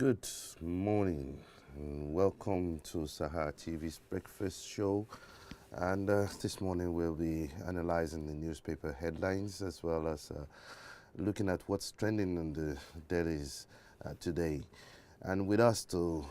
Good morning and welcome to Sahara TV's breakfast show. And this morning we'll be analyzing the newspaper headlines as well as looking at what's trending in the dailies today. And with us to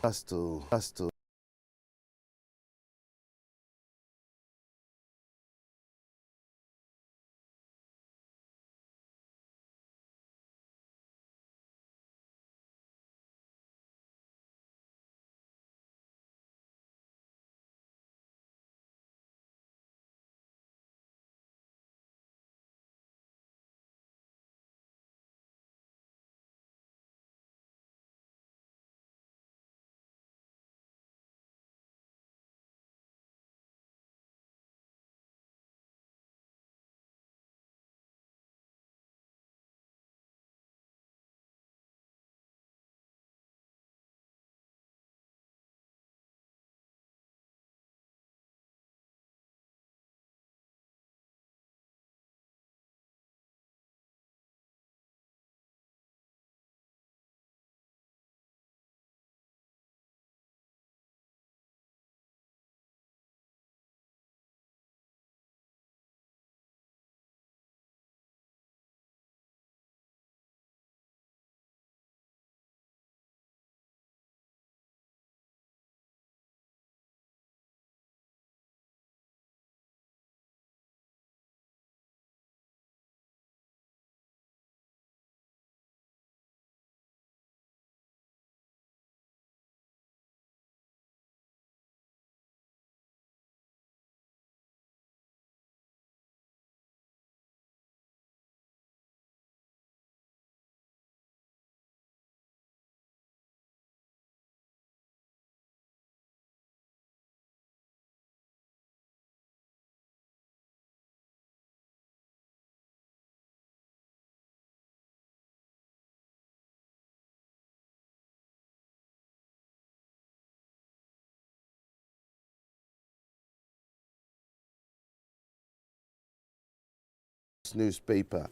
newspaper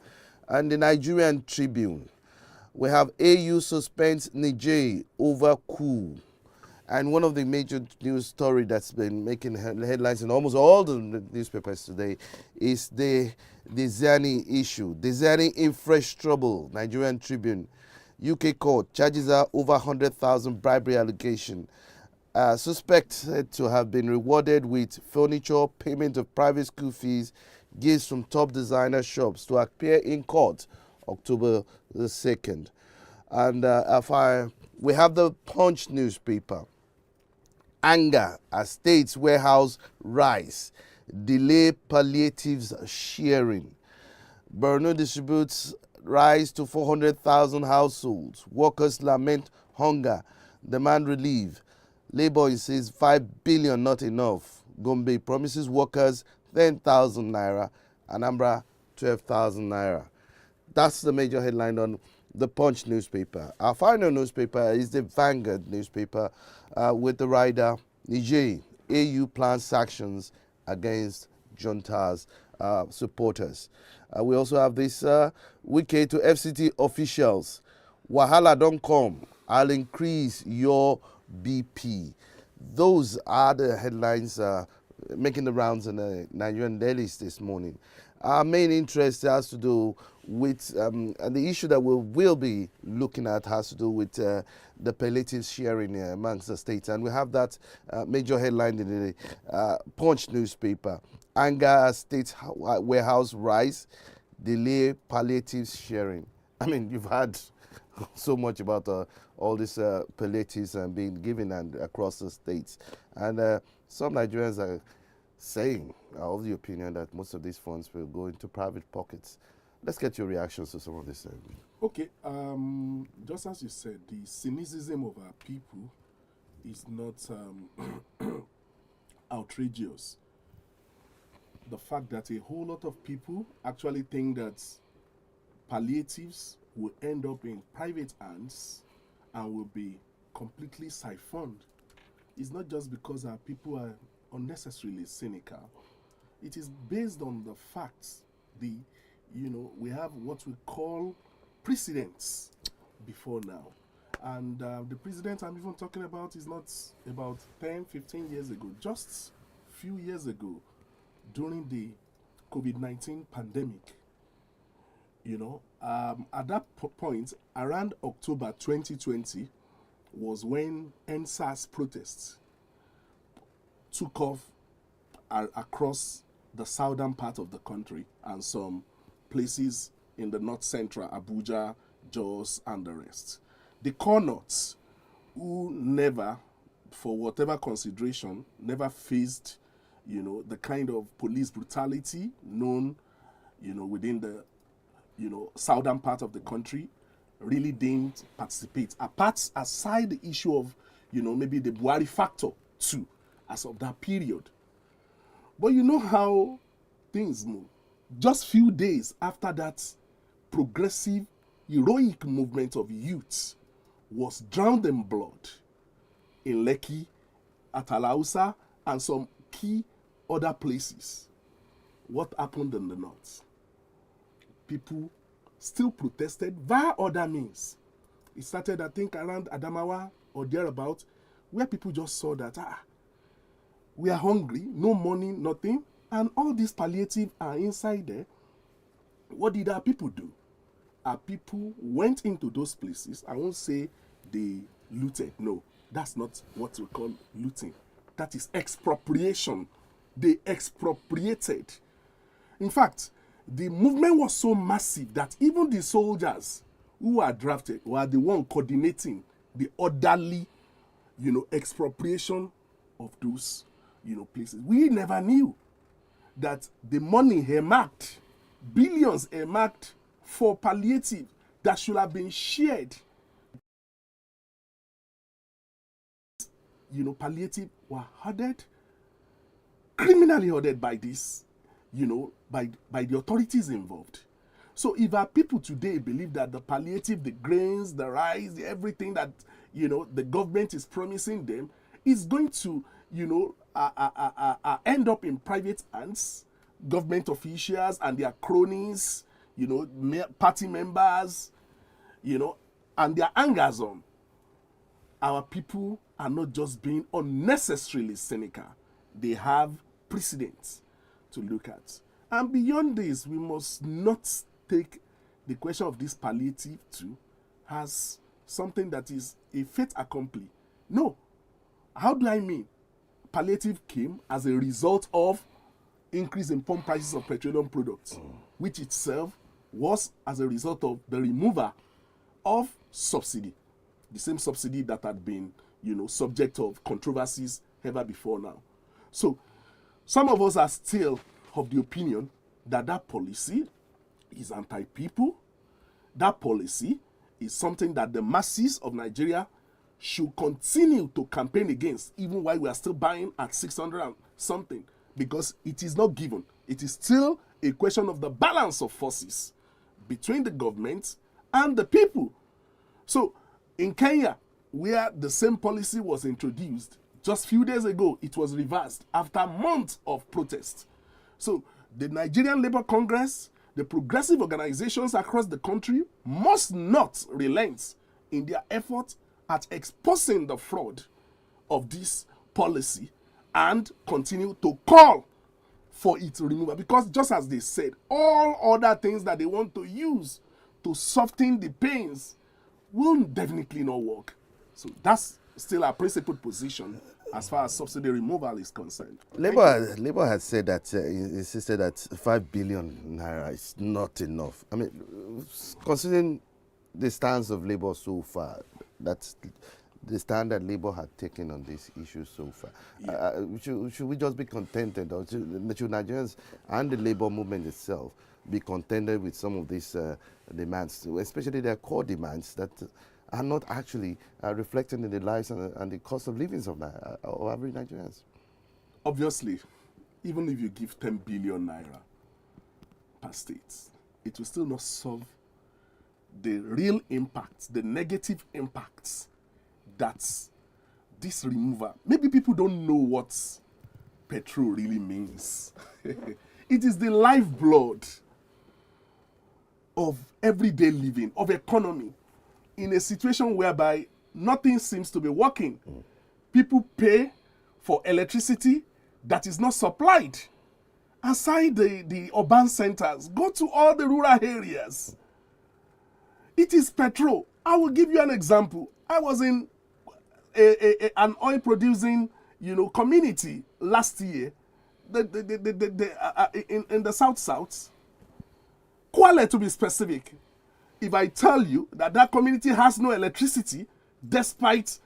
and the Nigerian Tribune. We have AU suspends Niger over coup. And one of the major news story that's been making headlines in almost all the newspapers today is the Zani issue. The Zani in fresh trouble. Nigerian Tribune. UK court charges her over 100,000 bribery allegation. Suspected to have been rewarded with furniture, payment of private school fees, gifts from top designer shops to appear in court October the 2nd. And we have the Punch newspaper. Anger as states warehouse rise, delay palliatives sharing. Borno distributes rice to 400,000 households. Workers lament hunger, demand relief. Labour insists 5 billion not enough. Gombe promises workers 10,000 naira. Anambra 12,000 naira. That's the major headline on the Punch newspaper. Our final newspaper is the Vanguard newspaper with the rider Niger. AU plans sanctions against junta's supporters. We also have this wiki to FCT officials. Wahala don't come. I'll increase your BP. Those are the headlines making the rounds in the Nigerian dailies this morning. Our main interest has to do with, and the issue that we will be looking at has to do with the palliative sharing amongst the states. And we have that major headline in the Punch newspaper. Anger as state warehouse rise, delay palliative sharing. I mean, you've had so much about all these palliatives being given and across the states. And some Nigerians are saying, of the opinion that most of these funds will go into private pockets. Let's get your reactions to some of this. Okay, just as you said, the cynicism of our people is not outrageous. The fact that a whole lot of people actually think that palliatives will end up in private hands and will be completely siphoned is not just because our people are unnecessarily cynical. It is based on the facts. We have what we call precedents before now. And the president I'm even talking about is not about 10, 15 years ago, just few years ago, during the COVID-19 pandemic. At that point, around October 2020, was when NSAS protests took off across the southern part of the country and some places in the north central, Abuja, Jos, and the rest. The core Norths, who never, for whatever consideration, never faced, the kind of police brutality known, within the, southern part of the country, really didn't participate. Aside the issue of, maybe the Buhari factor too, as of that period. But you know how things move. Just few days after that progressive, heroic movement of youth was drowned in blood in Lekki, at Alausa, and some key other places. What happened in the north? People still protested via other means. It started, I think, around Adamawa or thereabout, where people just saw that, we are hungry, no money, nothing, and all these palliative are inside there. What did our people do? Our people went into those places. I won't say they looted. No, that's not what we call looting. That is expropriation. They expropriated. In fact, the movement was so massive that even the soldiers who were drafted were the one coordinating the orderly, expropriation of those, places. We never knew that the money earmarked, billions earmarked for palliative that should have been shared, palliative were hoarded, criminally hoarded by this, by the authorities involved. So if our people today believe that the palliative, the grains, the rice, everything that, the government is promising them is going to, end up in private hands, government officials and their cronies, party members, and their hangers on, our people are not just being unnecessarily cynical. They have precedents to look at. And beyond this, we must not take the question of this palliative too as something that is a fait accompli. No. How do I mean? Palliative came as a result of increase in pump prices of petroleum products, which itself was as a result of the removal of subsidy, the same subsidy that had been, subject of controversies ever before now. So some of us are still of the opinion that that policy is anti-people. That policy is something that the masses of Nigeria should continue to campaign against, even while we are still buying at 600 and something, because it is not given. It is still a question of the balance of forces between the government and the people. So in Kenya, where the same policy was introduced, just a few days ago, it was reversed after months of protest. So the Nigerian Labour Congress, the progressive organizations across the country must not relent in their effort at exposing the fraud of this policy and continue to call for its removal. Because just as they said, all other things that they want to use to soften the pains will definitely not work. So that's still our principled position as far as subsidy removal is concerned. Labour has said that, insisted that 5 billion naira is not enough. I mean, considering the stance of Labour so far, that's the stand that Labour had taken on this issue so far. Yeah. Should we just be contented, or should Nigerians and the Labour movement itself be contented with some of these demands, especially their core demands that are not actually reflected in the lives and the cost of living of average Nigerians? Obviously, even if you give 10 billion naira per state, it will still not solve the real impacts, the negative impacts that this removal. Maybe people don't know what petrol really means. It is the lifeblood of everyday living, of economy, in a situation whereby nothing seems to be working. People pay for electricity that is not supplied. Aside the urban centers, go to all the rural areas. It is petrol. I will give you an example. I was in an oil producing, community last year, in the South, Kwale to be specific. If I tell you that that community has no electricity, despite,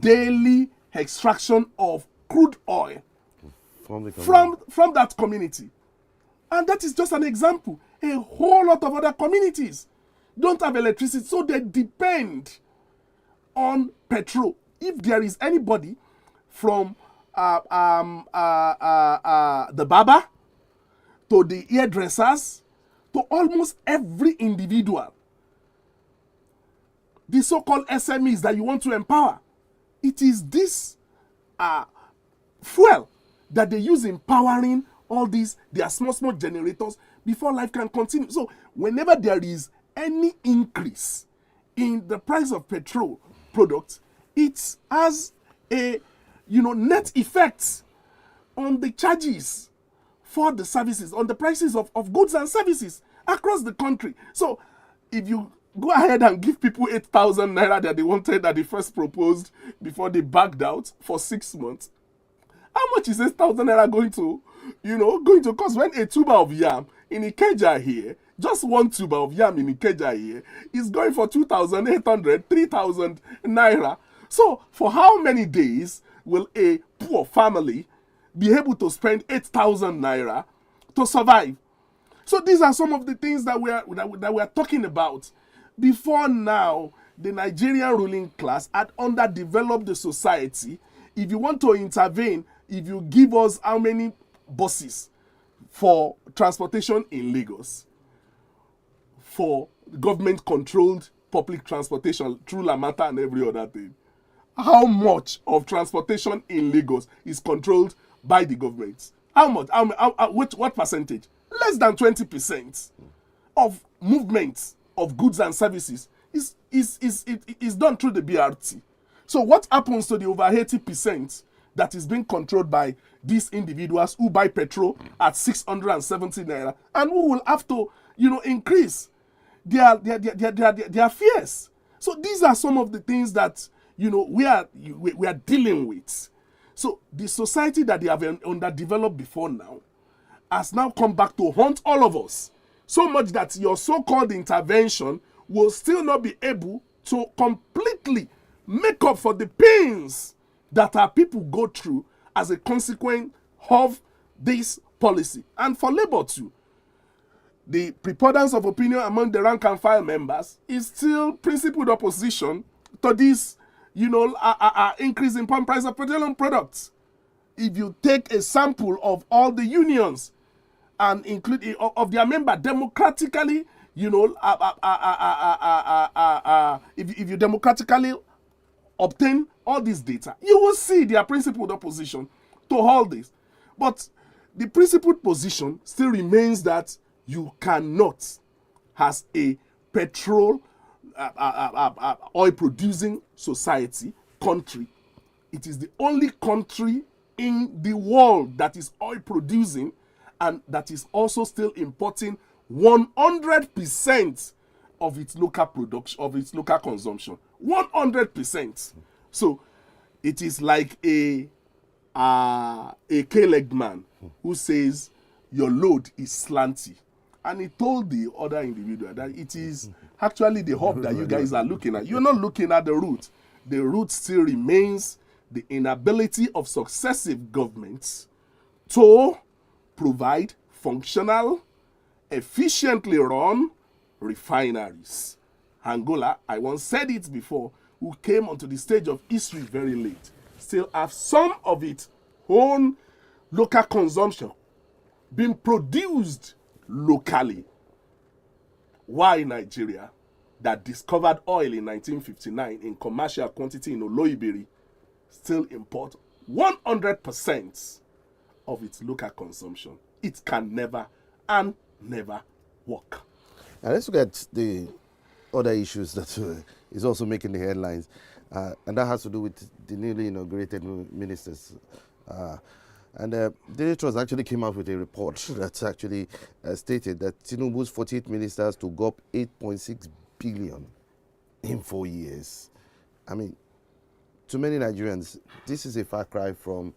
daily extraction of crude oil from that community. And that is just an example. A whole lot of other communities don't have electricity, so they depend on petrol. If there is anybody from the barber to the hairdressers to almost every individual, the so-called SMEs that you want to empower, it is this fuel that they use in powering all these, their small generators before life can continue. So whenever there is any increase in the price of petrol products, it has a net effect on the charges for the services, on the prices of goods and services across the country. So if you go ahead and give people 8,000 naira that they wanted, that they first proposed before they backed out for 6 months, how much is 8,000 naira going to cost when a tuber of yam in Ikeja here, just one tuber of yam in Ikeja here, is going for 2,800, 3,000 naira? So for how many days will a poor family be able to spend 8,000 naira to survive? So these are some of the things that we are talking about. Before now, the Nigerian ruling class had underdeveloped the society. If you want to intervene, if you give us how many buses for transportation in Lagos, for government-controlled public transportation through Lamata and every other thing, how much of transportation in Lagos is controlled by the government? How much? What percentage? Less than 20% of movements of goods and services is done through the BRT. So what happens to the over 80% that is being controlled by these individuals who buy petrol at 670 naira and who will have to, increase their fears? So these are some of the things that, we are dealing with. So the society that they have underdeveloped before now has now come back to haunt all of us. So much that your so-called intervention will still not be able to completely make up for the pains that our people go through as a consequence of this policy. And for Labour too, the preponderance of opinion among the rank and file members is still principled opposition to this, increase in pump price of petroleum products. If you take a sample of all the unions and include of their member democratically, if you democratically obtain all this data, you will see their principled opposition to all this. But the principled position still remains that you cannot, as a petrol oil producing society, country, it is the only country in the world that is oil producing and that is also still importing 100% of its local production, of its local consumption. 100%. So it is like a K-legged man who says your load is slanty. And he told the other individual that it is actually the hub that you guys are looking at. You're not looking at the root. The root still remains the inability of successive governments to provide functional, efficiently run refineries. Angola, I once said it before, who came onto the stage of history very late, still have some of its own local consumption being produced locally. Why Nigeria, that discovered oil in 1959 in commercial quantity in Oloibiri, still import 100% of its local consumption? It can never work. Now let's look at the other issues that is also making the headlines. And that has to do with the newly inaugurated ministers. And Daily Trust actually came out with a report that actually stated that Tinubu's 48 ministers to go up 8.6 billion in 4 years. I mean, to many Nigerians, this is a far cry from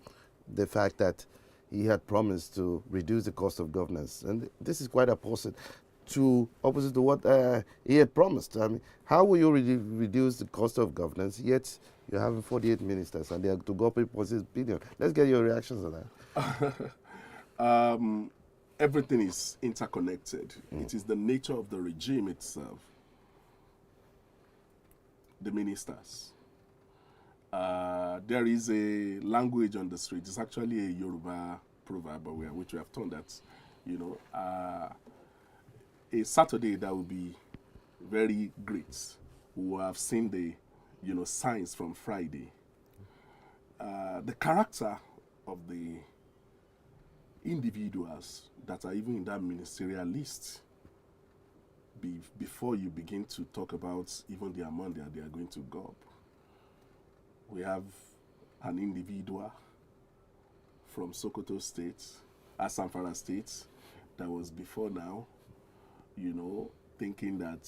the fact that he had promised to reduce the cost of governance. And this is quite opposite to what he had promised. I mean, how will you reduce the cost of governance, yet you're having 48 ministers and they are to go up 8.6 billion? Let's get your reactions on that. Everything is interconnected. It is the nature of the regime itself. The ministers. There is a language on the street. It's actually a Yoruba proverb, which we have turned that, a Saturday that will be very great. We will have seen the, signs from Friday. The character of the individuals that are even in that ministerial list, before you begin to talk about even the amount that they are going to go up. We have an individual from Sokoto State, Sahara State, that was before now, thinking that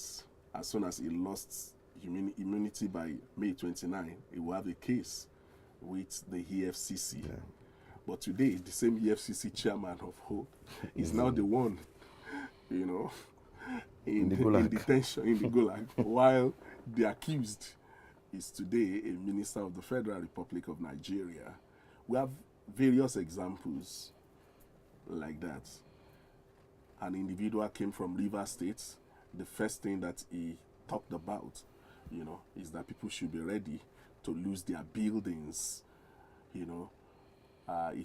as soon as he lost immunity by May 29, he will have a case with the EFCC. Yeah. But today, the same EFCC chairman of Hope is now the one, in detention, in the Gulag, while the accused is today a minister of the Federal Republic of Nigeria. We have various examples like that. An individual came from Rivers State. The first thing that he talked about, is that people should be ready to lose their buildings. He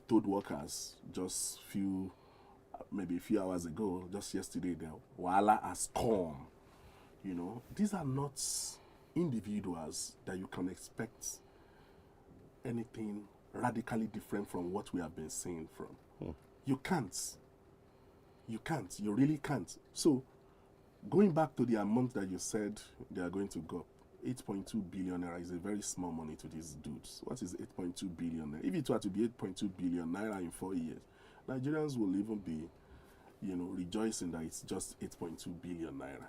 told workers just maybe a few hours ago, just yesterday, that Wahala has come. These are not individuals that you can expect anything radically different from what we have been seeing from. You can't. You really can't. So, going back to the amount that you said they are going to go up, 8.2 billion naira is a very small money to these dudes. What is 8.2 billion naira? If it were to be 8.2 billion naira in 4 years, Nigerians will even be, rejoicing that it's just 8.2 billion naira.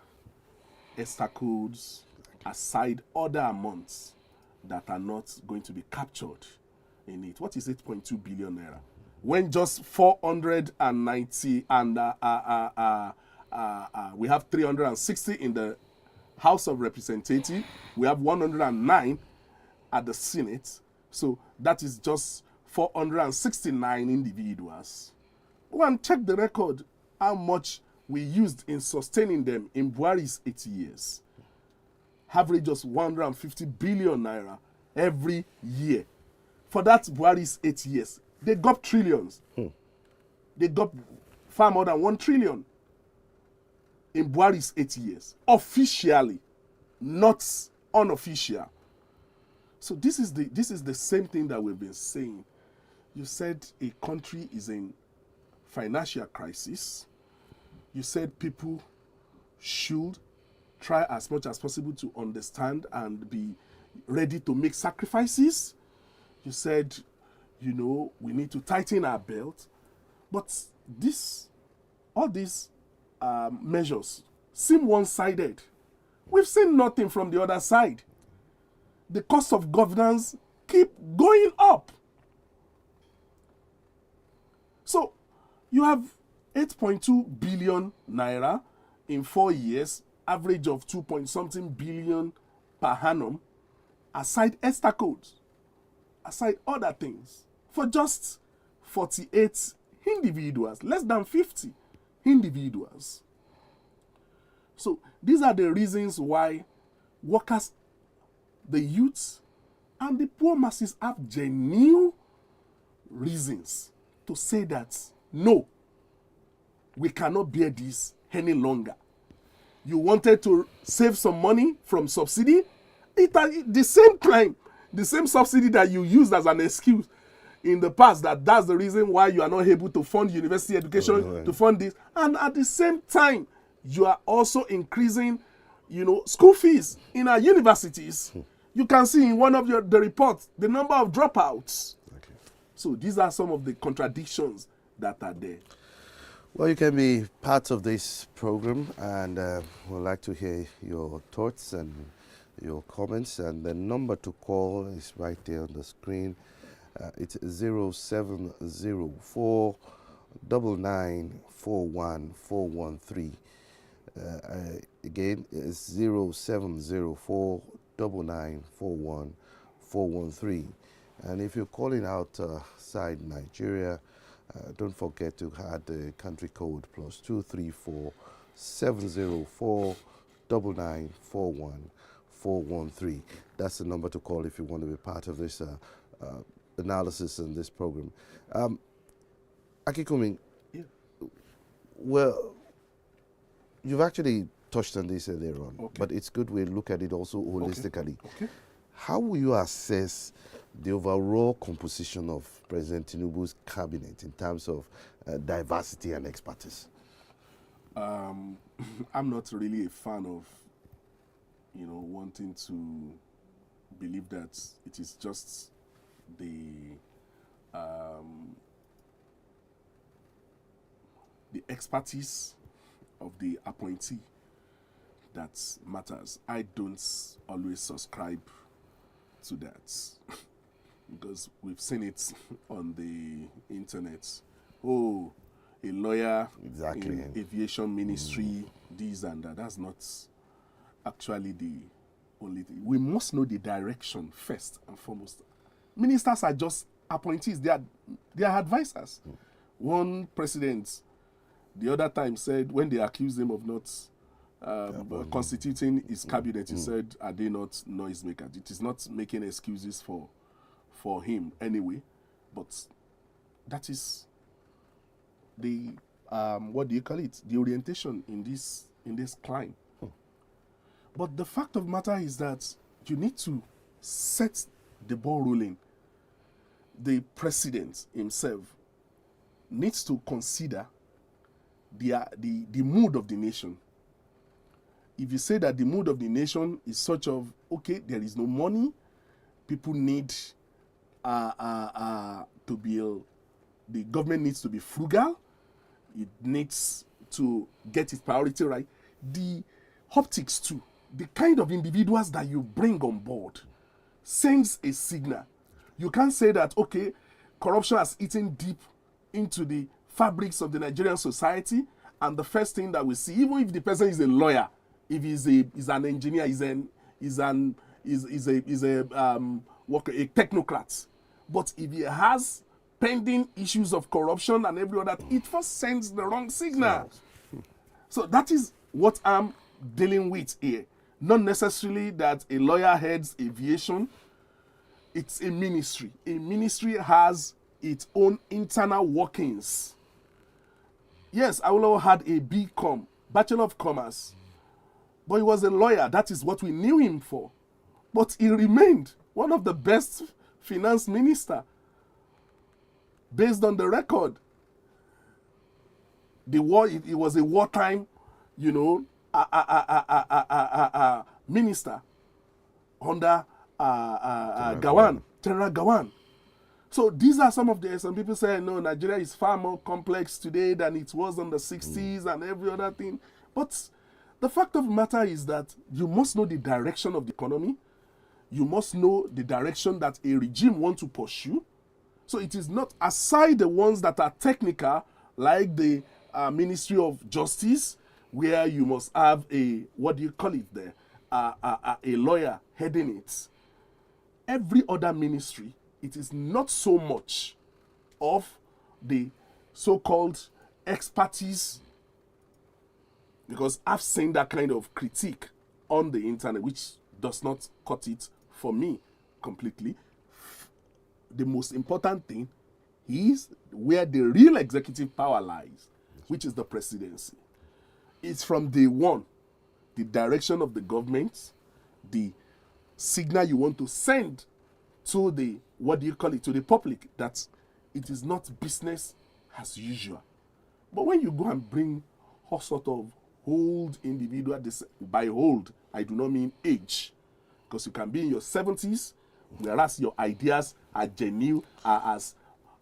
Extra codes, aside other amounts that are not going to be captured in it. What is 8.2 billion naira? When just 490 and we have 360 in the House of Representatives, we have 109 at the Senate. So that is just 469 individuals. Go and check the record, how much we used in sustaining them in Buhari's 8 years. Average just 150 billion naira every year. For that Buhari's 8 years, they got trillions. They got far more than 1 trillion in Buhari's 8 years. Officially, not unofficial. So this is the same thing that we've been saying. You said a country is in financial crisis. You said people should try as much as possible to understand and be ready to make sacrifices. You said, we need to tighten our belt. But all these measures seem one-sided. We've seen nothing from the other side. The cost of governance keep going up. So you have 8.2 billion naira in 4 years, average of 2-point-something billion per annum, aside extra codes, aside other things, for just 48 individuals, less than 50 individuals. So these are the reasons why workers, the youths, and the poor masses have genuine reasons to say that, no, we cannot bear this any longer. You wanted to save some money from subsidy? The same crime, the same subsidy that you used as an excuse in the past, that's the reason why you are not able to fund university education, to fund this. And at the same time, you are also increasing school fees in our universities. You can see in one of the reports the number of dropouts. Okay. So these are some of the contradictions that are there. Well, you can be part of this program, and we'd like to hear your thoughts and your comments. And the number to call is right there on the screen. It's 0704 9941413. Again, it's 0704 9941413. And if you're calling outside Nigeria, don't forget to add the country code +234 704 9941413. That's the number to call if you want to be part of this analysis in this program. Akikumin, Yeah. well, you've actually touched on this earlier on, Okay. but it's good we look at it also holistically. Okay. How will you assess the overall composition of President Tinubu's cabinet in terms of diversity and expertise? I'm not really a fan of, wanting to believe that it is just the expertise of the appointee that matters. I don't always subscribe to that because we've seen it on the internet. Oh, a lawyer Exactly. in aviation ministry, this and that. That's not actually the only thing. We must know the direction first and foremost. Ministers are just appointees. They are advisors. One president the other time said, when they accused him of not constituting his cabinet, he said, are they not noisemakers? It is not making excuses for him anyway, but that is the what do you call it? The orientation in this climb. But the fact of the matter is that you need to set the ball rolling. The president himself needs to consider the mood of the nation. If you say that the mood of the nation is such of, okay, there is no money, people need to be, the government needs to be frugal, it needs to get its priority right. The optics too, the kind of individuals that you bring on board sends a signal. You can't say that, okay, corruption has eaten deep into the fabrics of the Nigerian society, and the first thing that we see, even if the person is a lawyer, if he's an engineer, is a technocrat, but if he has pending issues of corruption and every other, it first sends the wrong signal. So that is what I'm dealing with here. Not necessarily that a lawyer heads aviation. It's a ministry. A ministry has its own internal workings. Yes, Awolowo had a BCom, Bachelor of Commerce, but he was a lawyer. That is what we knew him for. But he remained one of the best finance minister based on the record. The war, it was a wartime, minister under General Gawan. So these are some people say, no, Nigeria is far more complex today than it was in the 60s and every other thing. But the fact of the matter is that you must know the direction of the economy. You must know the direction that a regime wants to pursue. So it is not, aside the ones that are technical, like the Ministry of Justice, where you must have a lawyer heading it. Every other ministry, it is not so much of the so-called expertise, because I've seen that kind of critique on the internet, which does not cut it for me completely. The most important thing is where the real executive power lies, which is the presidency. It's from day one, the direction of the government, the signal you want to send to the, to the public, that it is not business as usual. But when you go and bring all sort of hold individual. By hold, I do not mean age, because you can be in your 70s, whereas your ideas are genuine, are as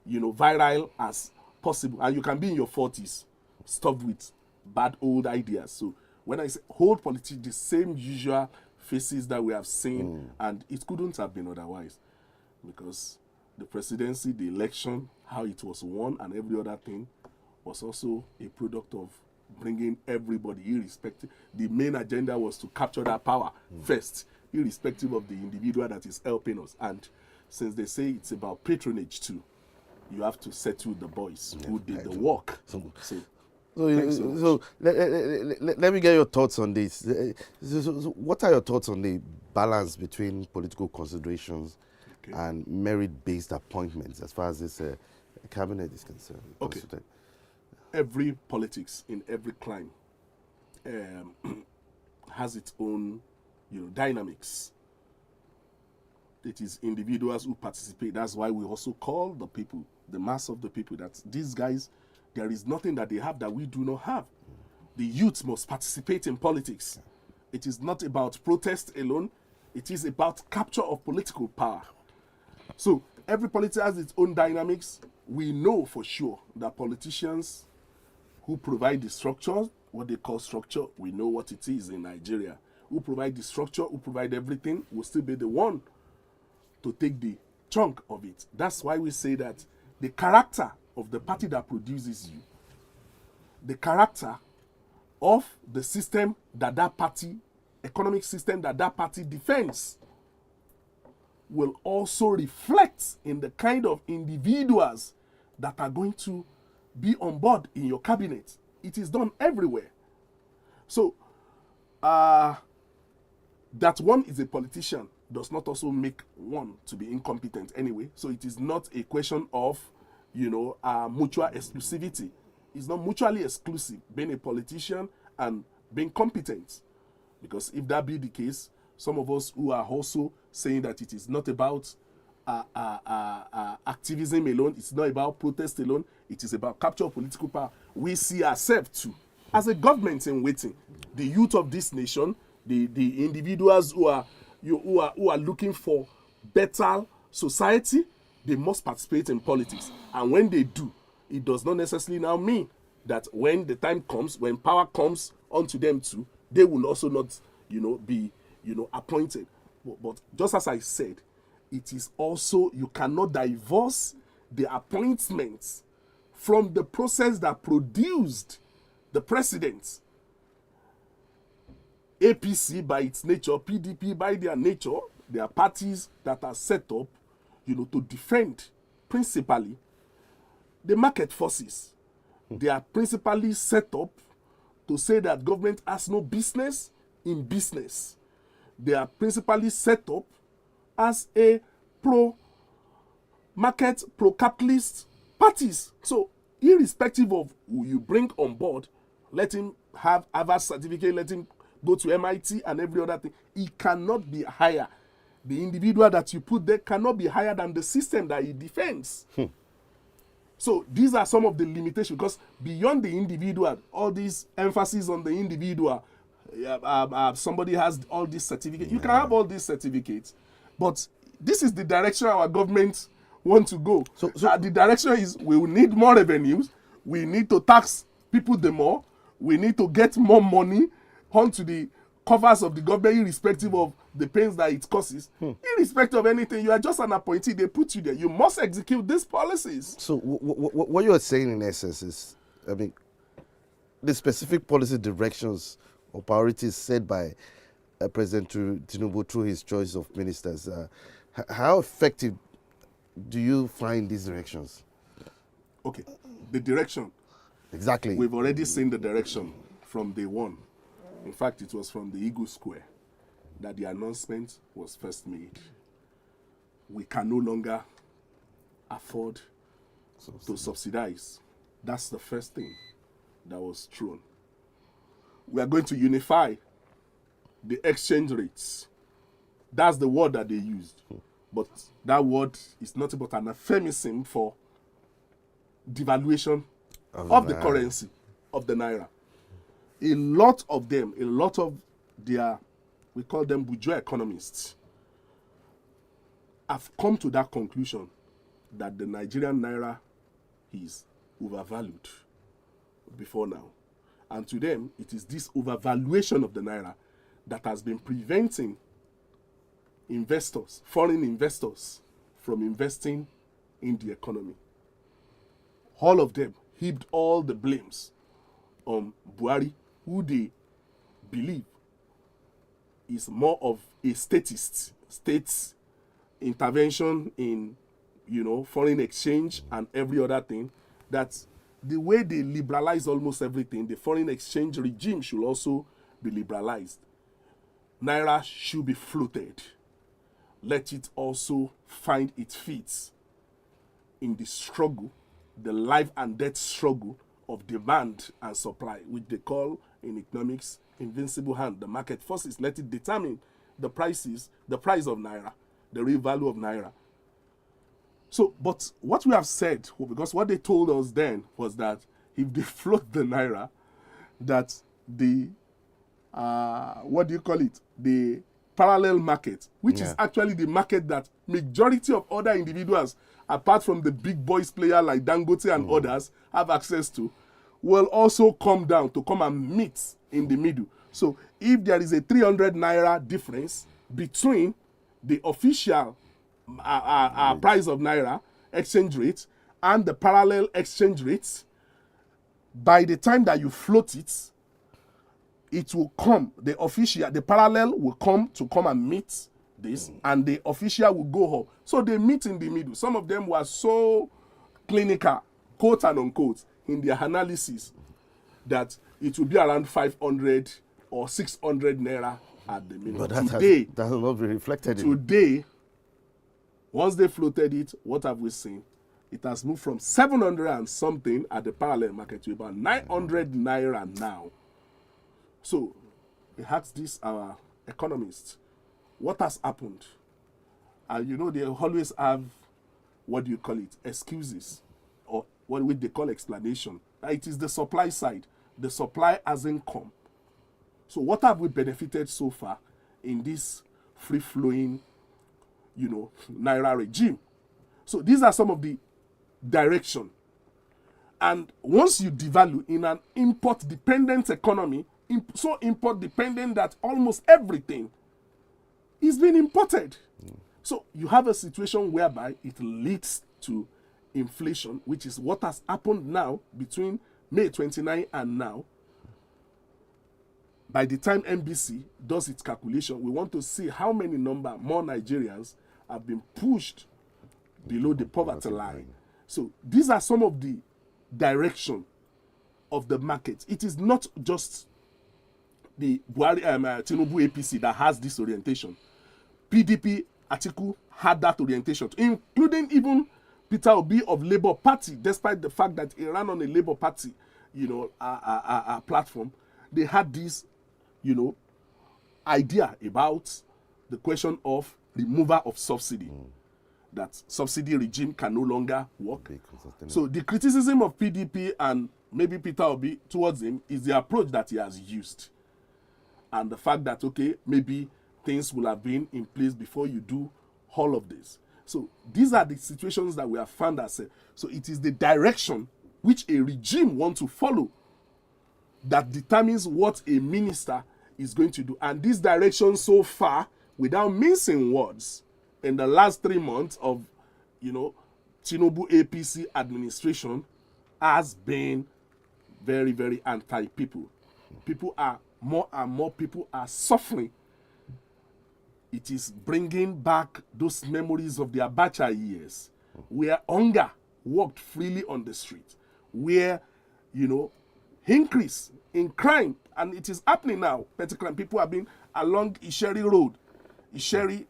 viral as possible, and you can be in your 40s, stuffed with bad old ideas. So when I say hold politics, the same usual faces that we have seen, and it couldn't have been otherwise, because the presidency, the election, how it was won, and every other thing was also a product of bringing everybody, irrespective. The main agenda was to capture that power first, irrespective of the individual that is helping us. And since they say it's about patronage too, you have to settle the boys who did the work. So let me get your thoughts on this. So what are your thoughts on the balance between political considerations and merit-based appointments as far as this cabinet is concerned? Okay. Every politics in every clime has its own dynamics. It is individuals who participate. That's why we also call the people, the mass of the people, that these guys, there is nothing that they have that we do not have. The youth must participate in politics. It is not about protest alone. It is about capture of political power. So every politics has its own dynamics. We know for sure that politicians who provide the structure, what they call structure, we know what it is in Nigeria, who provide the structure, who provide everything, will still be the one to take the chunk of it. That's why we say that the character of the party that produces you, the character of the system that party, economic system that party defends, will also reflect in the kind of individuals that are going to be on board in your cabinet. It is done everywhere. So, that one is a politician does not also make one to be incompetent anyway. So it is not a question of, mutual exclusivity. It's not mutually exclusive, being a politician and being competent. Because if that be the case, some of us who are also saying that it is not about activism alone, it's not about protest alone, it is about capture of political power, we see ourselves too as a government in waiting. The youth of this nation, the individuals who are looking for better society, they must participate in politics. And when they do, it does not necessarily now mean that when the time comes, when power comes onto them too, they will also not, be, appointed. But just as I said, it is also, you cannot divorce the appointments from the process that produced the president. APC by its nature, PDP by their nature, they are parties that are set up, to defend principally the market forces. They are principally set up to say that government has no business in business. They are principally set up as a pro-market, pro-capitalist parties. So, irrespective of who you bring on board, let him have Harvard certificate, let him go to MIT and every other thing, he cannot be higher. The individual that you put there cannot be higher than the system that he defends. So these are some of the limitations, because beyond the individual, all this emphasis on the individual, somebody has all these certificates. You can have all these certificates, but this is the direction our government want to go. So the direction is we will need more revenues. We need to tax people the more. We need to get more money onto the covers of the government, irrespective of the pains that it causes. Irrespective of anything, you are just an appointee. They put you there. You must execute these policies. So what you are saying in essence is, the specific policy directions or priorities set by President Tinubu through his choice of ministers, how effective do you find these directions? Okay, the direction. Exactly. We've already seen the direction from day one. In fact, it was from the Eagle Square that the announcement was first made. We can no longer afford to subsidize. That's the first thing that was thrown. We are going to unify the exchange rates. That's the word that they used. But that word is nothing but an euphemism for devaluation of the currency, of the naira. a lot of their, we call them bourgeois economists, have come to that conclusion that the Nigerian naira is overvalued before now. And to them, it is this overvaluation of the naira that has been preventing investors, foreign investors, from investing in the economy. All of them heaped all the blames on Buhari, who they believe is more of a statist, states intervention in, foreign exchange and every other thing, that the way they liberalize almost everything, the foreign exchange regime should also be liberalized. Naira should be floated. Let it also find its feet in the struggle, the life and death struggle of demand and supply, which they call in economics invincible hand. The market forces, let it determine the prices, the price of naira, the real value of naira. So, but what we have said, because what they told us then was that if they float the naira, that the the parallel market, which is actually the market that majority of other individuals, apart from the big boys player like Dangote and others, have access to, will also come down to come and meet in the middle. So if there is a 300 naira difference between the official price of naira exchange rate and the parallel exchange rates, by the time that you float it, it will come, the parallel will come and meet this, and the official will go up. So they meet in the middle. Some of them were so clinical, quote and unquote, in their analysis that it will be around 500 or 600 naira at the minimum. But that has not been reflected today, once they floated it, what have we seen? It has moved from 700 and something at the parallel market to about 900 naira now. So we asked this our economists, what has happened? And they always have, excuses, or what they call explanation. It is the supply side. The supply hasn't come. So what have we benefited so far in this free-flowing, naira regime? So these are some of the direction. And once you devalue in an import-dependent economy, so import-dependent that almost everything is being imported. So you have a situation whereby it leads to inflation, which is what has happened now between May 29 and now. By the time NBC does its calculation, we want to see how many more Nigerians have been pushed below the poverty line. So these are some of the direction of the market. It is not just the Tinubu APC that has this orientation. PDP Atiku had that orientation, including even Peter Obi of Labour Party, despite the fact that he ran on a Labour Party, platform. They had this, idea about the question of removal of subsidy, that subsidy regime can no longer work. So the criticism of PDP and maybe Peter Obi towards him is the approach that he has used. And the fact that, maybe things will have been in place before you do all of this. So these are the situations that we have found ourselves. So it is the direction which a regime wants to follow that determines what a minister is going to do. And this direction so far, without mincing words, in the last 3 months of, Tinubu APC administration, has been very, very anti-people. More and more people are suffering. It is bringing back those memories of the Abacha years, where hunger walked freely on the street, where, increase in crime, and it is happening now. Particularly, people have been along Isheri Road, Isheri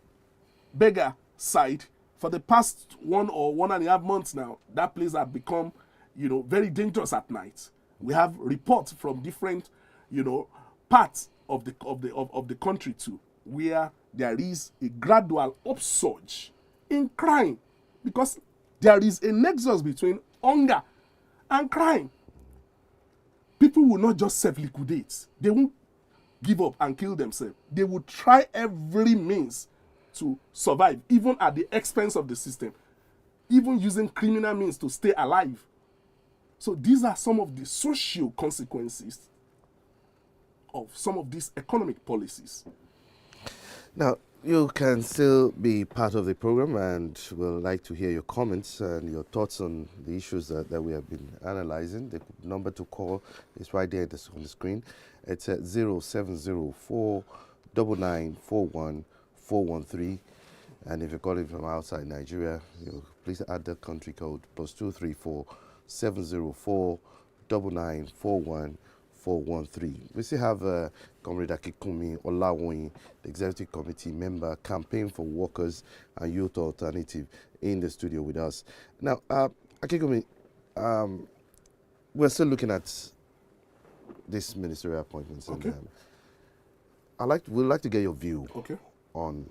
Beggar side, for the past 1 or 1.5 months now. That place has become, very dangerous at night. We have reports from different, parts of the country too, where there is a gradual upsurge in crime, because there is a nexus between hunger and crime. people will not just self-liquidate. They won't give up and kill themselves. They will try every means to survive, even at the expense of the system, even using criminal means to stay alive. So these are some of the social consequences of some of these economic policies. Now, you can still be part of the program, and we'll like to hear your comments and your thoughts on the issues that we have been analyzing. The number to call is right there on the screen. It's at 0704 9941 413. And if you're calling from outside Nigeria, please add the country code +234 704 9941 413. We still have Comrade Akikumi Olawoyin, the Executive Committee member, Campaign for Workers and Youth Alternative, in the studio with us. Now, Akikumi, we're still looking at this ministerial appointments. Okay. And we'd like to get your view on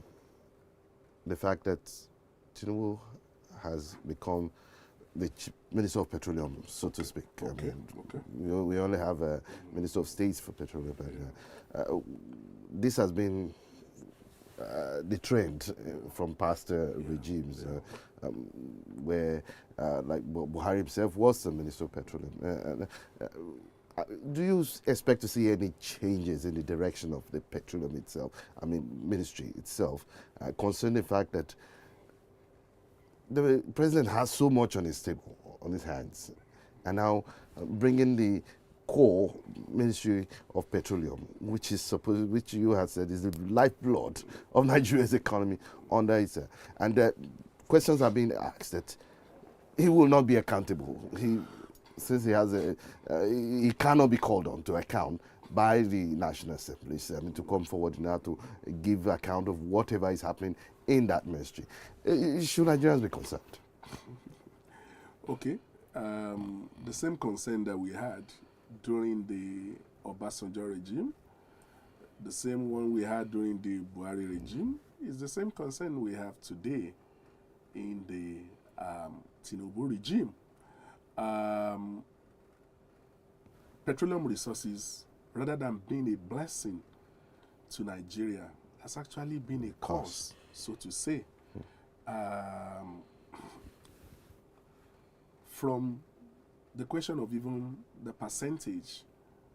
the fact that Tinubu has become the Minister of Petroleum, so to speak. Okay. We only have a Minister of States for Petroleum. This has been the trend from past regimes, where like Buhari himself was the Minister of Petroleum. Do you expect to see any changes in the direction of the petroleum itself, ministry itself, concerning the fact that the president has so much on his table, on his hands, and now bringing the core Ministry of Petroleum, which you have said is the lifeblood of Nigeria's economy, under it, and questions are being asked that he will not be accountable. Since he cannot be called on to account by the National Assembly, to come forward now to give account of whatever is happening in that ministry. Should Nigerians be concerned? Okay. The same concern that we had during the Obasanjo regime, the same one we had during the Buhari regime, is the same concern we have today in the Tinubu regime. Petroleum resources, rather than being a blessing to Nigeria, has actually been a curse, so to say. From the question of even the percentage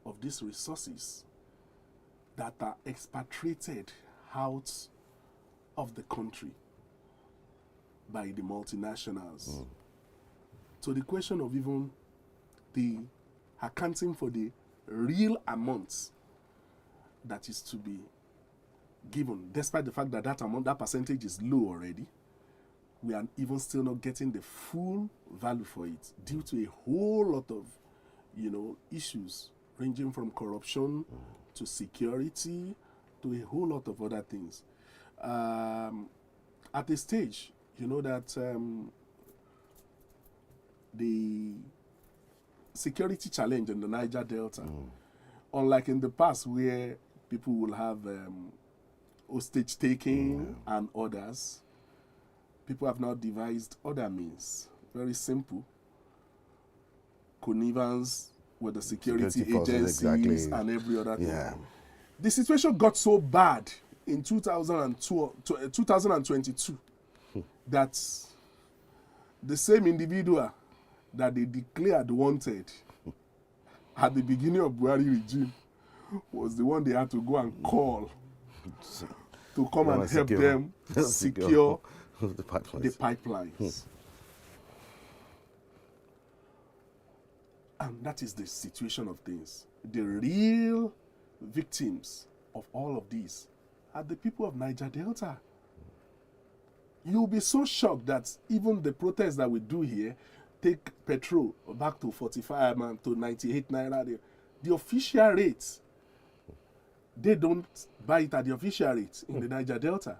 of these resources that are expatriated out of the country by the multinationals, to the question of even the accounting for the real amounts that is to be given, despite the fact that that percentage is low already, we are even still not getting the full value for it due to a whole lot of, issues ranging from corruption to security to a whole lot of other things. At a stage, that the security challenge in the Niger Delta, unlike in the past where people will have hostage taking and others, people have now devised other means. Very simple. Connivance with the security agencies and every other thing. The situation got so bad in 2022 that the same individual that they declared wanted at the beginning of Buhari regime was the one they had to go and call to come and help them secure the pipelines. And that is the situation of things. The real victims of all of this are the people of Niger Delta. You'll be so shocked that even the protests that we do here take petrol back to 45 and to 98 naira. The official rates, they don't buy it at the official rate in the Niger Delta,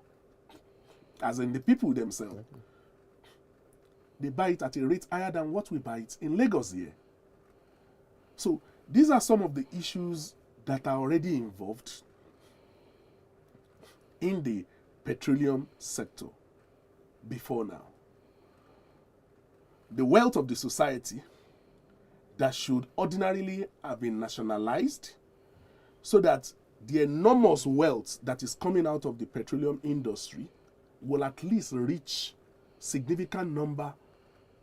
as in the people themselves. They buy it at a rate higher than what we buy it in Lagos here. So these are some of the issues that are already involved in the petroleum sector before now. The wealth of the society that should ordinarily have been nationalized so that the enormous wealth that is coming out of the petroleum industry will at least reach significant number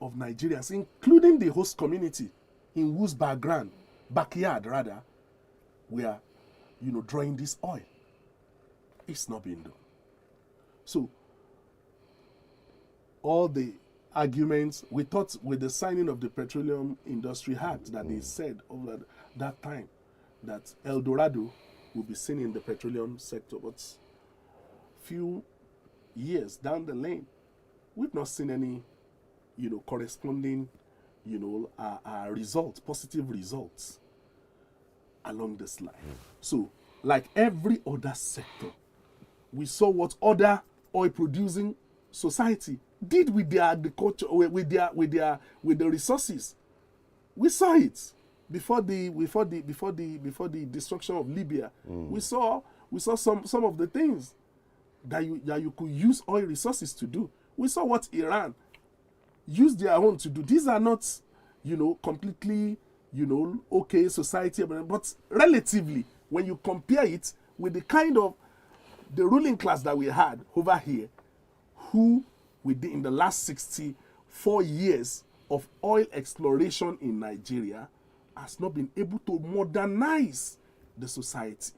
of Nigerians, including the host community in whose backyard rather, we are, drawing this oil. It's not being done. So all the arguments, we thought with the signing of the Petroleum Industry Act that they said over that time that El Dorado will be seen in the petroleum sector, but few years down the lane, we've not seen any, corresponding, results, positive results along this line. So, like every other sector, we saw what other oil-producing society did with their agriculture, with the resources. We saw it before the destruction of Libya. We saw some of the things that you could use oil resources to do. We saw what Iran used their own to do. These are not, completely, okay society, but relatively, when you compare it with the kind of the ruling class that we had over here, who in the last 64 years of oil exploration in Nigeria has not been able to modernize the society.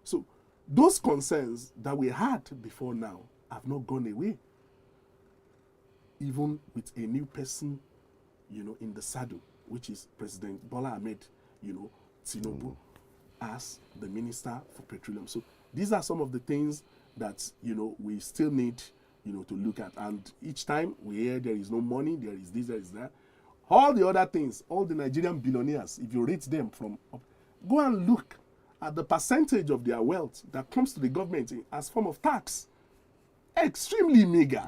So those concerns that we had before now have not gone away. Even with a new person, in the saddle, which is President Bola Ahmed, Tinubu, as the Minister for Petroleum. So these are some of the things that, we still need, to look at. And each time we hear there is no money, there is this, there is that. All the other things, all the Nigerian billionaires, if you rate them from up, go and look at the percentage of their wealth that comes to the government as form of tax. Extremely meager.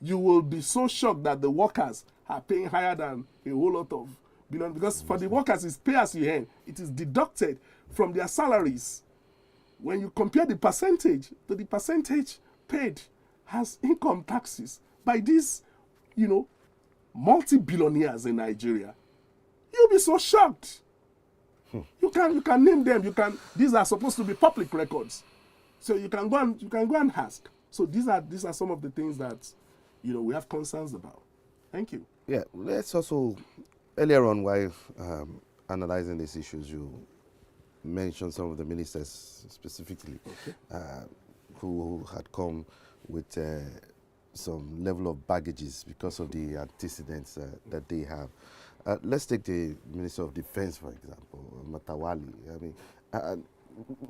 You will be so shocked that the workers are paying higher than a whole lot of billion, because for the workers it's pay as you earn. It is deducted from their salaries. When you compare the percentage to the percentage paid as income taxes by these, multi-billionaires in Nigeria, you'll be so shocked. You can name them. These are supposed to be public records, so you can go and ask. So these are some of the things that we have concerns about. Thank you. Yeah, let's also, earlier on while analyzing these issues, you mentioned some of the ministers specifically, who had come with some level of baggages because of the antecedents that they have. Let's take the Minister of Defense, for example, Matawali. I mean,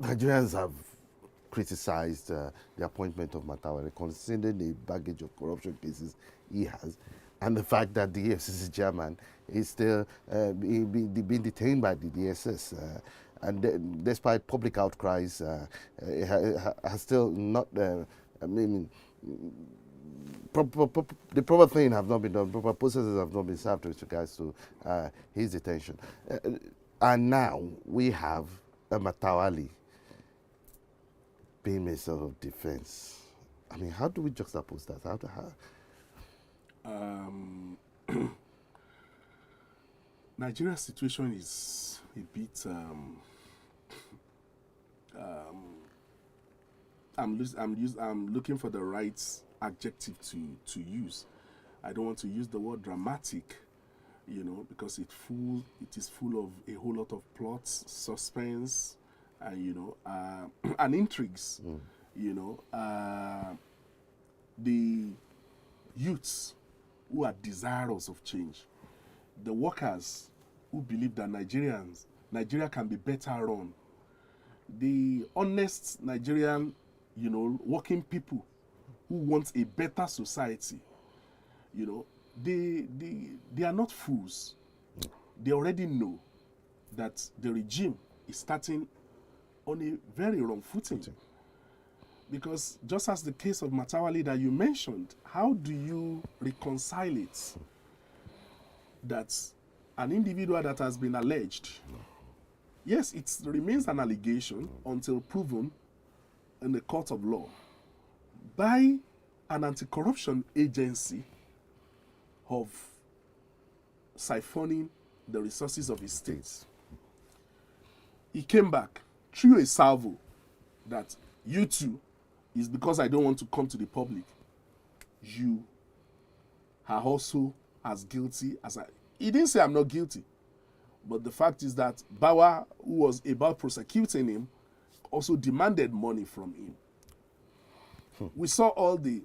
Nigerians have criticized the appointment of Matawali, considering the baggage of corruption cases he has, and the fact that the EFCC chairman is still being detained by the DSS. And despite public outcries, has still not, the proper thing have not been done, proper processes have not been served with regards to his detention. And now we have a Matawali being Minister of Defense. I mean, how do we juxtapose that? Nigeria's situation is a bit. I'm looking for the right adjective to use. I don't want to use the word dramatic, because it is full of a whole lot of plots, suspense, and and intrigues. The youths who are desirous of change, the workers who believe that Nigeria can be better run, the honest Nigerian, working people who want a better society, they are not fools. They already know that the regime is starting on a very wrong footing. Because just as the case of Matawali that you mentioned, how do you reconcile it that an individual that has been alleged, yes, it remains an allegation until proven in the court of law by an anti-corruption agency of siphoning the resources of his state. He came back, threw a salvo that you two is because I don't want to come to the public. You are also as guilty as I. He didn't say I'm not guilty. But the fact is that Bauer, who was about prosecuting him, also demanded money from him. We saw all the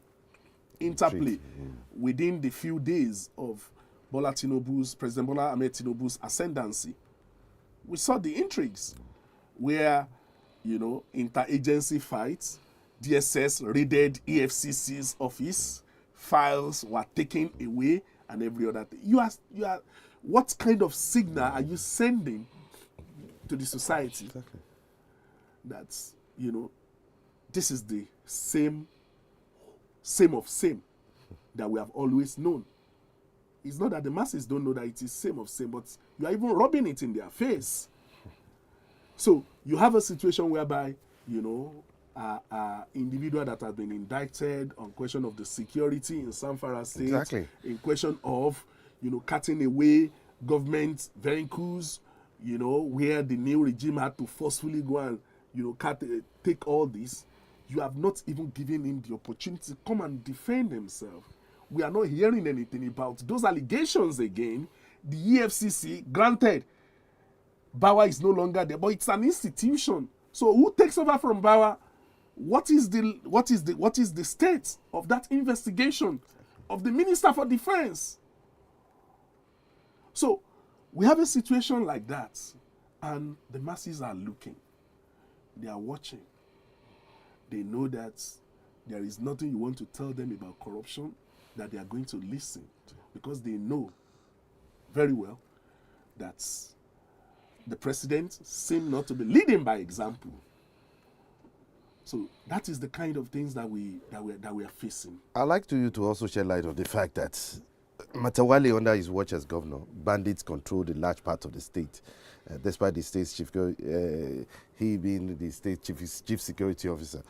interplay within the few days of President Bola Ahmed Tinubu's ascendancy. We saw the intrigues where, interagency fights, DSS raided EFCC's office, files were taken away, and every other thing. You are. What kind of signal are you sending to the society? Exactly. That, this is the same of same that we have always known. It's not that the masses don't know that it is same of same, but you are even rubbing it in their face. So you have a situation whereby, individual that has been indicted on question of the security in Sahara State, Exactly. in question of, cutting away government vehicles, where the new regime had to forcefully go and, take all this. You have not even given him the opportunity to come and defend himself. We are not hearing anything about those allegations again. The EFCC, granted, Bauer is no longer there, but it's an institution. So who takes over from Bauer? What is the state of that investigation of the Minister for Defense? So we have a situation like that, and the masses are looking. They are watching. They know that there is nothing you want to tell them about corruption that they are going to listen, because they know very well that the president seems not to be leading by example. So that is the kind of things that we are facing. I'd like you to also shed light on the fact that Matawale, under his watch as governor, bandits controlled a large part of the state, despite the state's chief, he being the state chief security officer,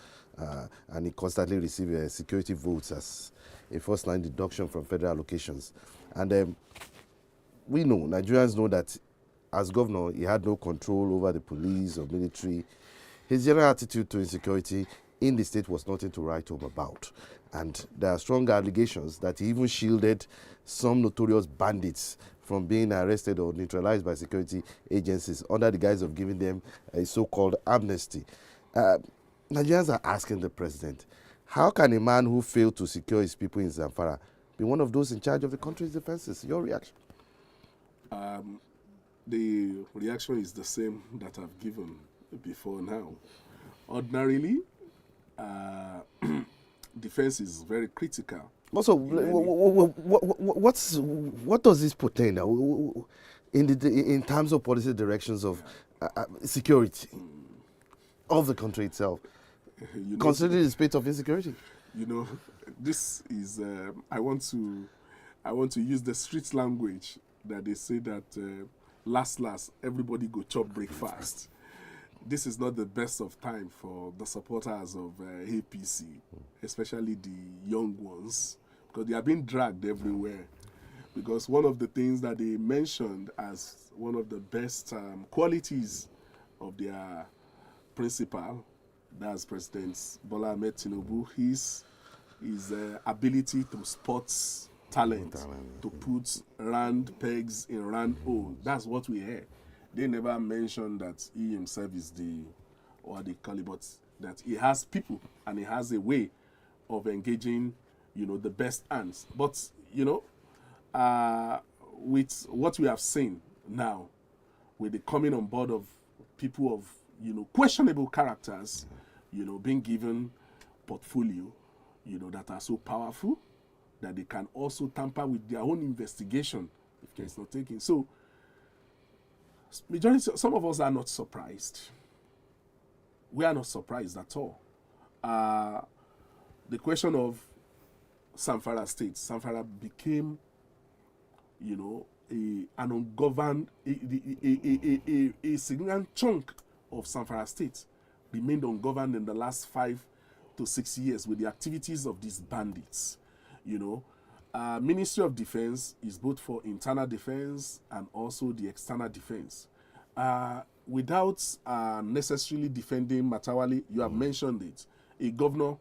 and he constantly received security votes as a first-line deduction from federal allocations. And we know, Nigerians know that as governor, he had no control over the police or military. His general attitude to insecurity in the state was nothing to write home about. And there are strong allegations that he even shielded some notorious bandits from being arrested or neutralized by security agencies under the guise of giving them a so-called amnesty. Nigerians are asking the president, how can a man who failed to secure his people in Zamfara be one of those in charge of the country's defenses? Your reaction? The reaction is the same that I've given before now. Ordinarily, defense is very critical. Also, what does this portend in terms of policy directions of security of the country itself, considering the state of insecurity? This is I want to use the street language that they say that last everybody go chop breakfast. This is not the best of time for the supporters of APC, especially the young ones, because they are being dragged everywhere. Because one of the things that they mentioned as one of the best qualities of their principal, that's President Bola Ahmed Tinubu, his ability to spot talent, to put round pegs in round holes. That's what we hear. They never mentioned that he himself is but that he has people and he has a way of engaging, the best hands. But, with what we have seen now, with the coming on board of people of, questionable characters, being given portfolio, that are so powerful that they can also tamper with their own investigation if care is not taken. So, some of us are not surprised. We are not surprised at all. The question of Zamfara State, Zamfara became, an ungoverned, a significant chunk of Zamfara State remained ungoverned in the last 5 to 6 years with the activities of these bandits. Ministry of Defense is both for internal defense and also the external defense. Without necessarily defending Matawali, you have mentioned it. A governor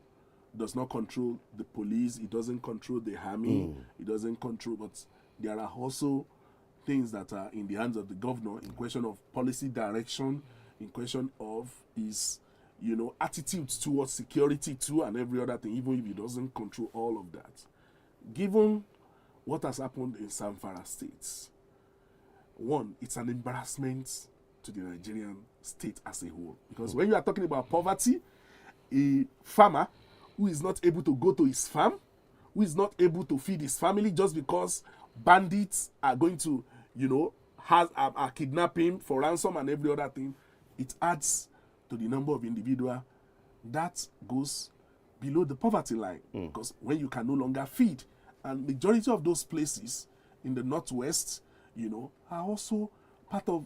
does not control the police, he doesn't control the army, he doesn't control, but there are also things that are in the hands of the governor in question of policy direction, in question of his, attitudes towards security too, and every other thing, even if he doesn't control all of that. Given what has happened in Zamfara State, one, it's an embarrassment to the Nigerian state as a whole. Because when you are talking about poverty, a farmer who is not able to go to his farm, who is not able to feed his family just because bandits are going to, are kidnapping for ransom and every other thing, it adds to the number of individuals that goes below the poverty line. Because when you can no longer feed, and majority of those places in the northwest, are also part of,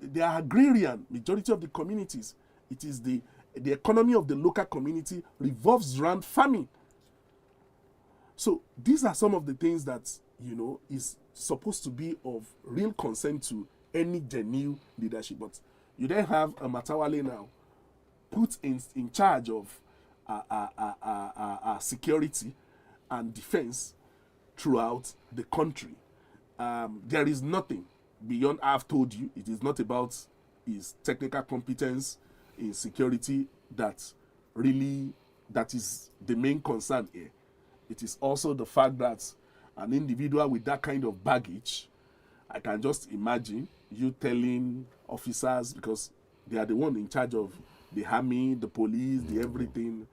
they are agrarian. Majority of the communities, it is the economy of the local community revolves around farming. So these are some of the things that, is supposed to be of real concern to any genuine leadership. But you then have a Matawale now put in charge of security and defense throughout the country. There is nothing beyond, I've told you, it is not about his technical competence in security that is the main concern here. It is also the fact that an individual with that kind of baggage, I can just imagine you telling officers, because they are the one in charge of the army, the police, the everything,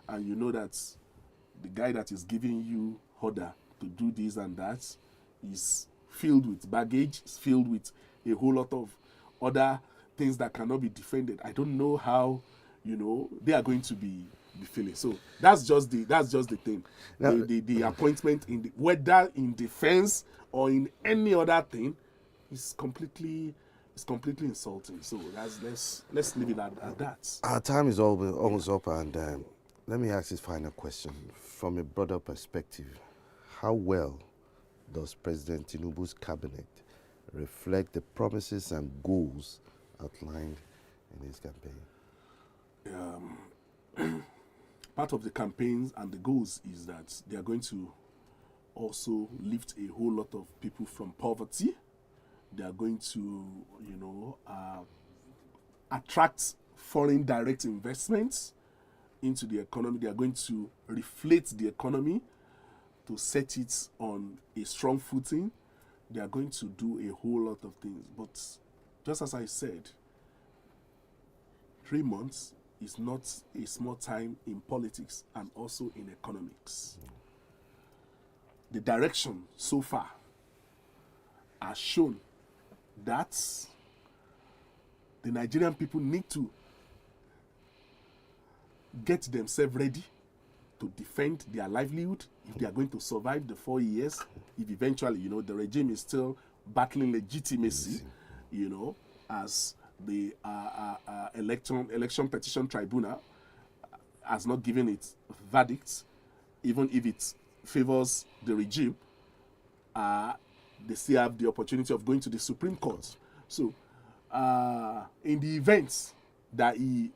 and you know that the guy that is giving you order to do this and that is filled with baggage, is filled with a whole lot of other things that cannot be defended. I don't know how, they are going to be feeling. So that's just the thing. Now, the appointment whether in defense or in any other thing is completely insulting. So let's leave it at that. Our time is almost up, and let me ask this final question. From a broader perspective, how well does President Tinubu's cabinet reflect the promises and goals outlined in his campaign? Part of the campaigns and the goals is that they are going to also lift a whole lot of people from poverty. They are going to, attract foreign direct investments into the economy. They are going to reflate the economy to set it on a strong footing. They are going to do a whole lot of things. But just as I said, 3 months is not a small time in politics and also in economics. The direction so far has shown that the Nigerian people need to get themselves ready to defend their livelihood if they are going to survive the 4 years. If eventually, the regime is still battling legitimacy, as the election petition tribunal has not given its verdict, even if it favors the regime, they still have the opportunity of going to the Supreme Court. So, in the event that he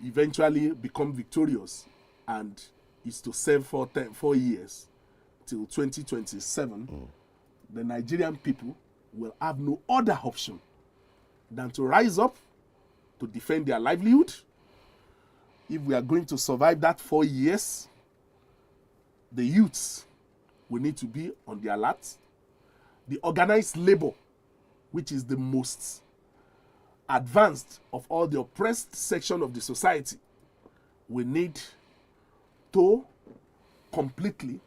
eventually become victorious and is to serve for 4 years till 2027, the Nigerian people will have no other option than to rise up to defend their livelihood. If we are going to survive that 4 years, the youths will need to be on the alert. The organized labor, which is the most advanced of all the oppressed section of the society, will need to completely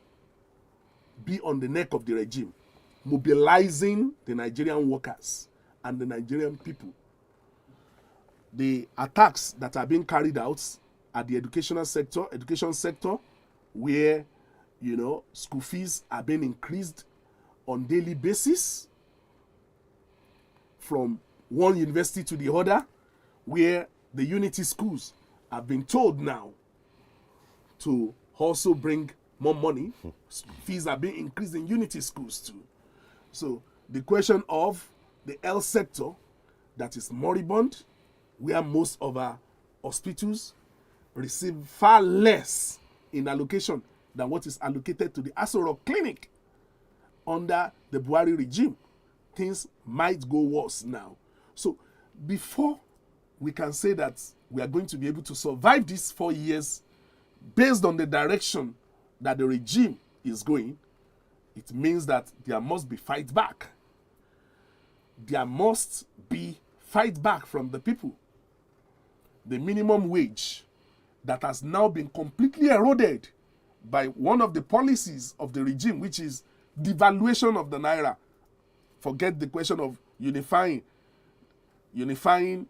be on the neck of the regime, mobilizing the Nigerian workers and the Nigerian people. The attacks that are being carried out at the education sector, where school fees are being increased on daily basis from one university to the other, where the unity schools have been told now to also bring more money. Fees are being increased in unity schools too. So the question of the health sector that is moribund, where most of our hospitals receive far less in allocation than what is allocated to the Asoro Clinic under the Buhari regime. Things might go worse now. So before we can say that we are going to be able to survive these 4 years based on the direction that the regime is going, it means that there must be fight back. There must be fight back from the people. The minimum wage that has now been completely eroded by one of the policies of the regime, which is devaluation of the naira. Forget the question of unifying. Unifying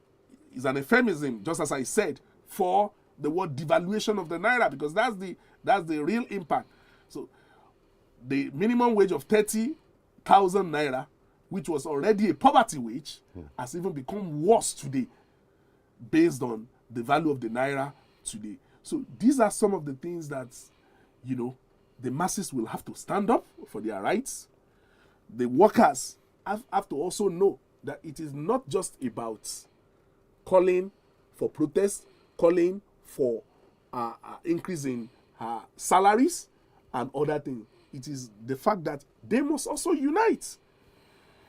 is an euphemism, just as I said, for the word devaluation of the naira, because that's the real impact. So the minimum wage of 30,000 naira, which was already a poverty wage, has even become worse today based on the value of the naira today. So these are some of the things that, the masses will have to stand up for their rights. The workers have to also know that it is not just about calling for protest, calling for increase in salaries and other things. It is the fact that they must also unite.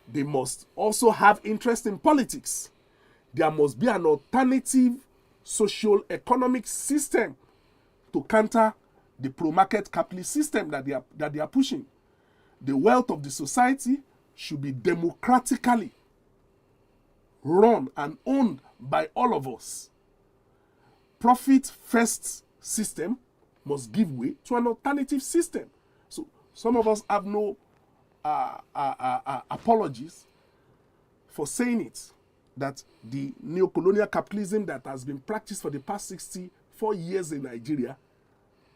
They must also have interest in politics. There must be an alternative socio-economic system to counter the pro-market capitalist system that they are pushing. The wealth of the society should be democratically run and owned by all of us. Profit first system must give way to an alternative system. So some of us have no apologies for saying it, that the neo-colonial capitalism that has been practiced for the past 64 years in Nigeria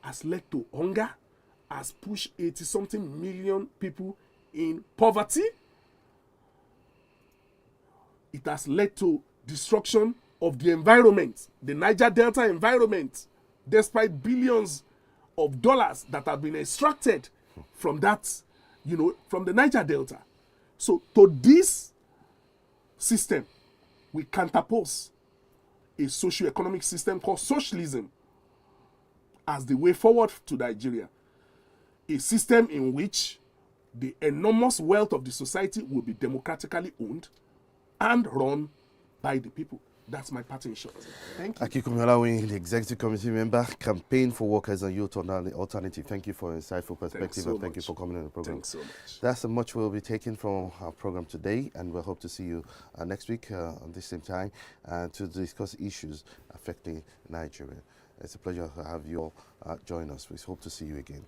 has led to hunger, has pushed 80-something million people in poverty. It has led to destruction of the environment, the Niger Delta environment, despite billions of dollars that have been extracted from that, from the Niger Delta. So to this system, we counterpose a socio-economic system called socialism as the way forward to Nigeria. A system in which the enormous wealth of the society will be democratically owned and run by the people. That's my part in short. Thank you. Akikum Yolawin, the Executive Committee Member, Campaign for Workers and Youth Alternative. Thank you for your insightful perspective and thank you for coming on the program. Thanks so much. That's much we'll be taking from our program today, and we'll hope to see you next week at the same time to discuss issues affecting Nigeria. It's a pleasure to have you all join us. We hope to see you again.